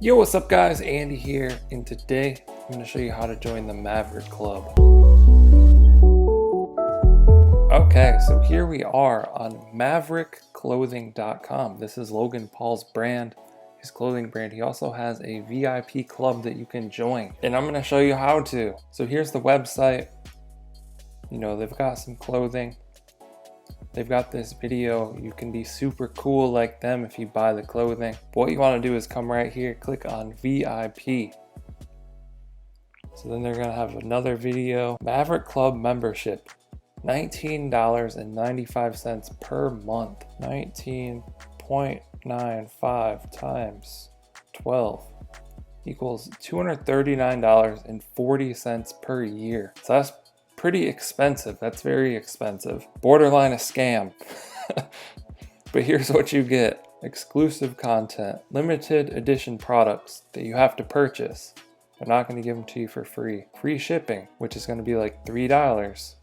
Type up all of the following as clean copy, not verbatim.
Yo, what's up guys? Andy here, and today I'm going to show you how to join the Maverick Club. Okay, so here we are on maverickclothing.com. This is Logan Paul's brand, his clothing brand. He also has a VIP club that you can join, and I'm going to show you how to. So here's the website. You know, they've got some clothing. They've got this video. You can be super cool like them if you buy the clothing. What you want to do is come right here, click on VIP. So then they're going to have another video. Maverick Club membership, $19.95 per month. 19.95 times 12 equals $239.40 per year. So that's pretty expensive. That's very expensive. Borderline a scam. But here's what you get. Exclusive content, limited edition products that you have to purchase. They're not going to give them to you for free. Free shipping, which is going to be like $3.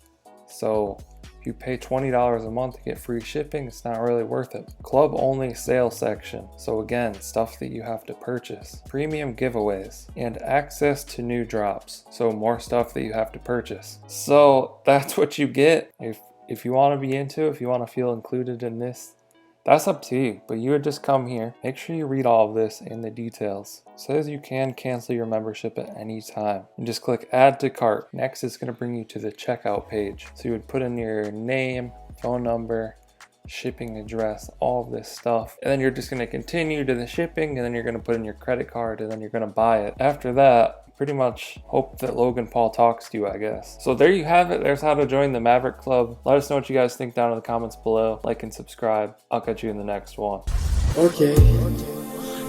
So if you pay $20 a month to get free shipping, it's not really worth it. Club only sale section. So again, stuff that you have to purchase. Premium giveaways and access to new drops. So more stuff that you have to purchase. So that's what you get. If you want to be into it, if you want to feel included in this, that's up to you, but you would just come here. Make sure you read all of this in the details. It says you can cancel your membership at any time. And just click add to cart. Next, it's going to bring you to the checkout page. So you would put in your name, phone number, shipping address, all of this stuff. And then you're just going to continue to the shipping, and then you're going to put in your credit card, and then you're going to buy it. After that, pretty much hope that Logan Paul talks to you, I guess. So there you have it. There's how to join the Maverick Club. Let us know what you guys think down in the comments below. Like and subscribe. I'll catch you in the next one. Okay.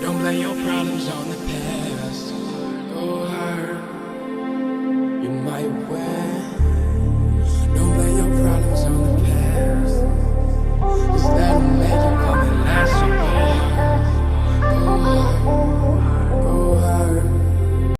Don't blame your problems on the past. Go hard. You might well.